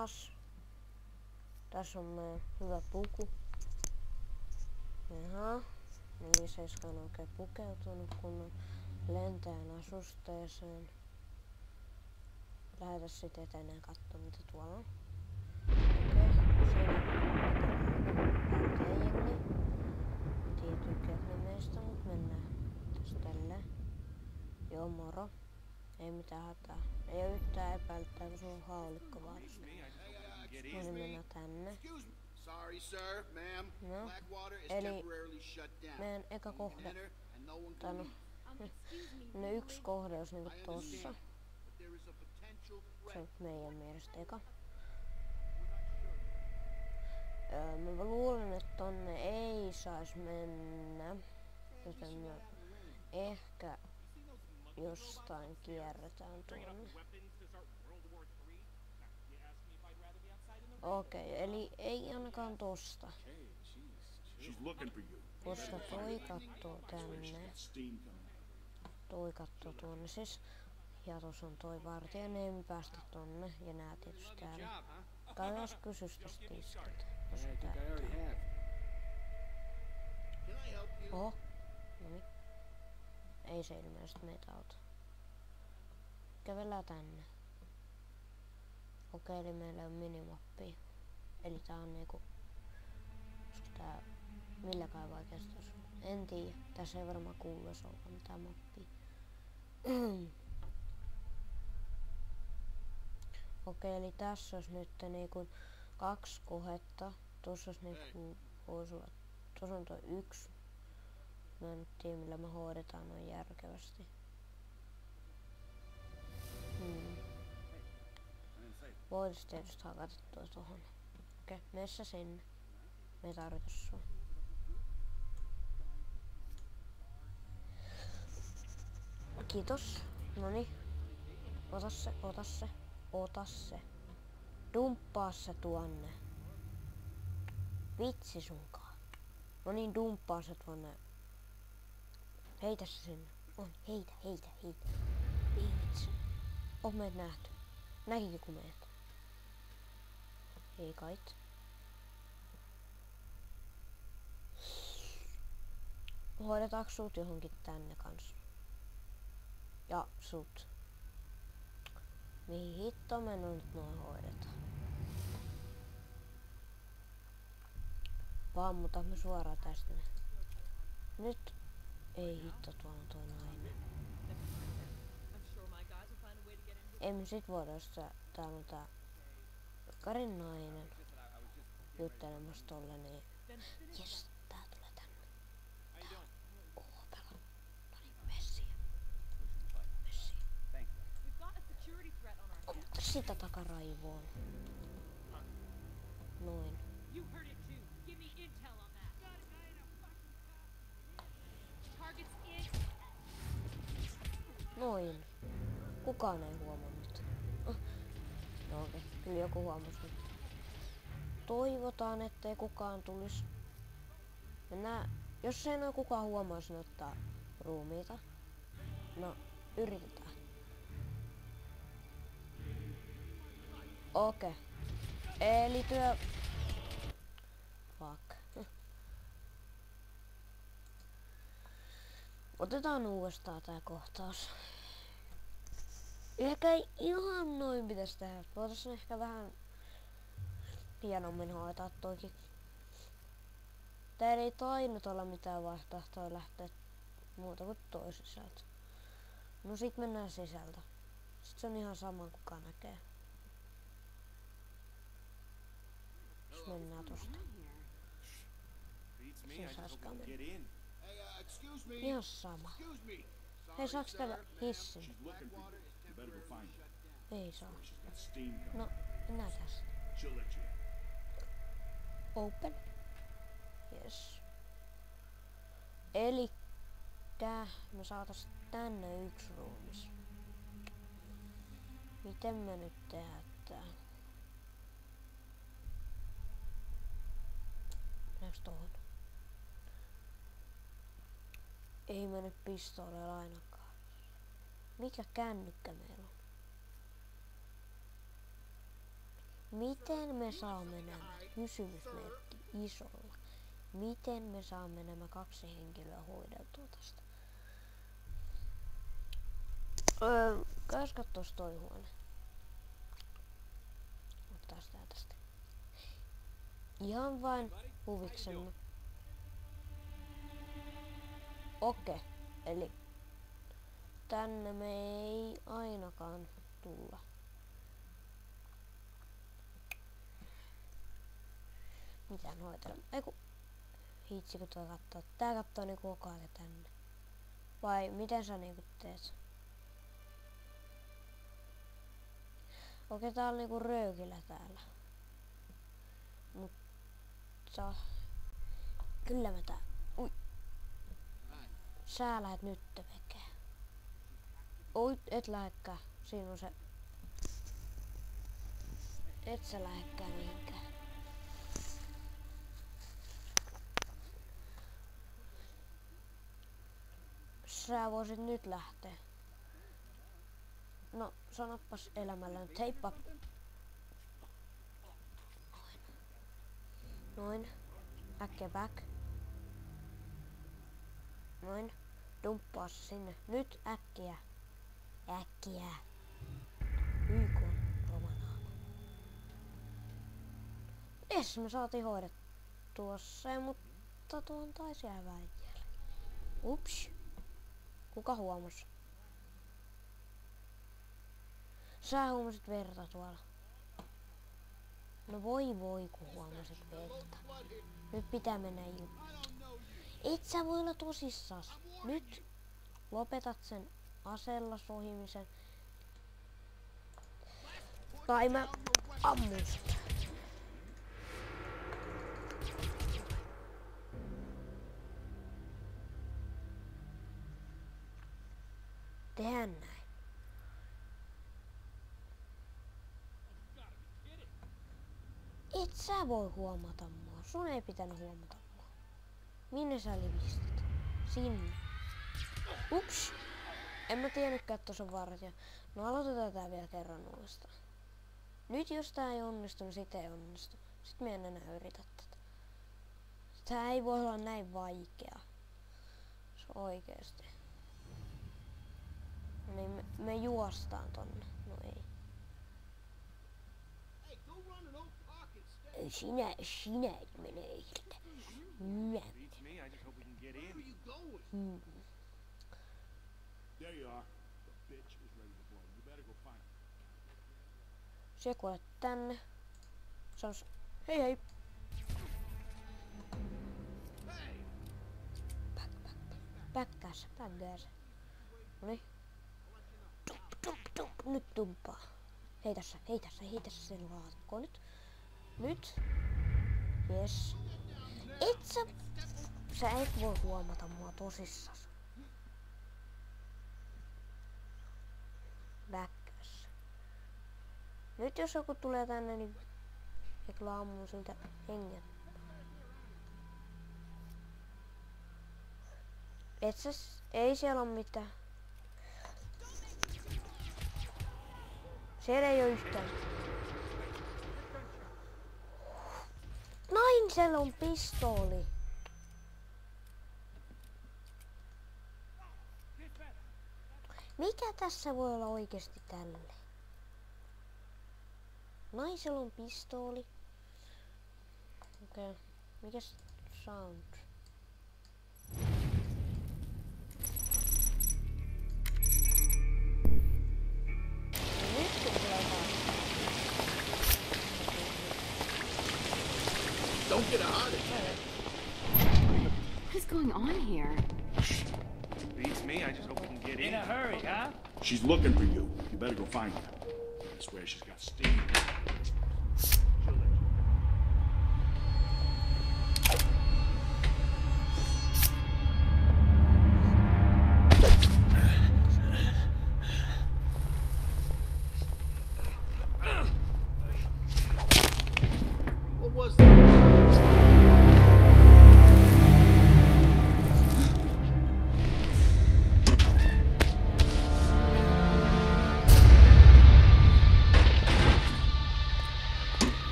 Jahas. Tässä on meidän hyvä puku. Jaha. 47 on oikein pukeutunut kunnon lentäjän asusteeseen. Lähetä sit eteneen kattoo mitä tuolla on. Okei, siinä parteijengi. En tiedä tykkääkö ne meistä, mut mennään tästä tälleen. Joo, moro. Ei mitään hätää. Ei oo yhtään epäilyttää, kun sulla on haulikko varasta. No niin, mennään tänne. No, eli meidän eka kohde. Tai no yksi kohde olisi niinku tossa. Se on meidän mielestä eka. Mä luulen, että tonne ei sais mennä. Joten mä ehkä jostain kierretään tuonne. Okei, eli ei ainakaan tosta. Koska toi kattoo tänne. Toi kattoo tuonne siis. Ja tossa on toi vartija, ne ei päästä tonne. Ja nää tietysti täällä. Kailas kysys tästä tiskiltä. Jos täyttää. Oho. Noniin. Ei se ilmeisesti meitä auta. Kävellään tänne. Okei, eli meillä on minimappia. Eli tää on niinku... Olisiko tää... Milläkään vaikeasti olisi? En tiedä. Tässä ei varmaan kuuluisi olla mitään mappia. Okei, eli tässä olisi nyt niinku 2 kohetta. Tuossa olisi niinku... Voisi olla... Tuossa on toi 1. Mä en tiedä millä me hoidetaan noin järkevästi. Voitais tietysti hakata toi tohon. Okei, mene sä sinne. Me ei tarvita sua. Kiitos. Noniin. Ota se, ota se, ota se. Dumppaa se tuonne. Vitsi sunkaan. Noniin, dumppaa se tuonne. Heitä se sinne. On, heitä, heitä, heitä. Ei vitsi. Oh, meet nähty. Näkikö kun meet? Ei kait. Hoidetaanko sut johonkin tänne kans? Ja sut. Mihin hitto me nyt noin hoidetaan? Pammuta me suoraan tästä. Nyt ei hitto, tuolla on toi nainen. Ei me sit voida, jos täällä on tää Karin nainen juttelemassa tolle, niin jes, tää tulee tänne. Tää on oopela. Noniin, messiä. Messiä. Ota sitä takaraivoon. Noin. Noin. Kukaan ei huomannut. No okei, kyllä joku huomasi nyt. Toivotaan, ettei kukaan tulis. Mennään, jos ei noin kukaan huomaisi ottaa ruumiita. No, yritetään. Okei. Eli Fuck. Otetaan uudestaan tää kohtaus. Ehkä ei ihan noin pitäisi tehdä. Voitaisiin ehkä vähän hienommin hoitaa toikin. Täällä ei tainnut olla mitään vaihtoehtoa lähteä muuta kuin toi sisältä. No sit mennään sisältä. Sit se on ihan sama kuka näkee. Jos mennään tosta. Siinä saiskaan mennä. Ihan sama. Hei, saaks täällä hissin? Ei saa. No, mennään tästä. Open. Yes. Elikkä me saatais tänne 1 ruumis. Miten me nyt tehdään tää? Mennäänkö tohon? Ei mene pistooleilla ainakaan. Mikä kännykkä meillä on? Miten me saamme nämä? Kysymysmerkki isolla. Miten me saamme nämä 2 henkilöä hoideltua tästä? Käys katsois toi huone. Ottais tää tästä. Ihan vain huviksemme. Okei, eli tänne me ei ainakaan tulla. Mitään hoitella. Eiku. Hitsikö toi kattoo? Tää kattoo niinku koko ajan tänne. Vai miten sä niinku teet? Okei, tää on niinku röykillä täällä. Mutta kyllä mä tää. Ui. Sä lähet nyt vekeen. Oi, et lähekkää. Siinä on se. Et sä lähekkää mihinkään. Sä voisit nyt lähteä. No, sanoppas elämällä nyt. Heippa. Noin. Äkkiä back. Noin. Dumppaa se sinne. Nyt äkkiä. Äkkiä. YK romanaama. Es, me saatiin hoidettua se, mutta tuon taisi jää väijälle. Ups. Kuka huomasi? Sä huomasit verta tuolla. No voi kun huomasit verta. Nyt pitää mennä Et sä voi olla tosissas. Nyt lopetat sen aseella sohimisen. Tai mä ammun sitä. Tehdään näin. Et sä voi huomata mua. Sun ei pitänyt huomata mua. Minne sä livistät? Sinne. Ups. En mä tiennytkään, että tuossa on vartija. No aloitetaan tää vielä kerran uudestaan. Nyt jos tää ei onnistu, niin sit ei onnistu. Sit mä en enää yritä tätä. Tää ei voi olla näin vaikea. Se oikeesti. Niin me juostaan tonne. No ei. Sinä et mene iltä. Minä. Se kuulet tänne. Sans. Hei hei. Päkkääs. Noniin. Nyt tumpaa. Heitä se sen laatikkoon nyt. Jes. Sä et voi huomata mua tosissas. Väkkäs. Nyt jos joku tulee tänne, niin he kyllä ammuu siltä hengen. Ei siellä oo mitään. Siellä ei oo yhtään. Siellä on pistooli. Mikä tässä voi olla oikeesti tälle? Naisella on pistooli. Okei. Mikäs sound? Don't get out of here. What's going on here? Beats me. I just hope we can get in. In a hurry, huh? She's looking for you. You better go find her. I swear she's got steam. What was that?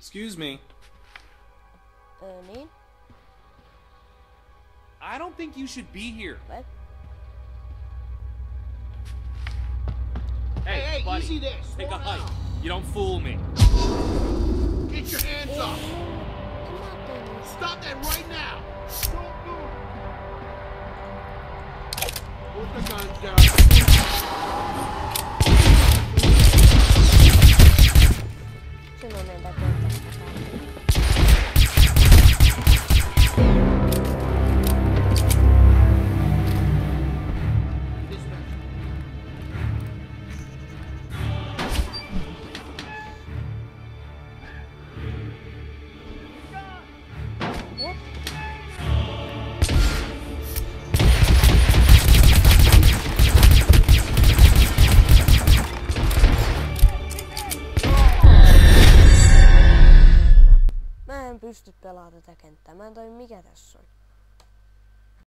Excuse me. Niin. I don't think you should be here. Vai? Hey, buddy, easy there. take Slow a hike. down. You don't fool me. Get your hands up. En mä oo tehnyt. Stop that right now. Don't move. Put the guns down. Silloin meidän täytyy ottaa sitä kaikkea. Dispatch. What? Mä en pysty pelaamaan tätä kenttää. Mä en toimi mikä tässä on.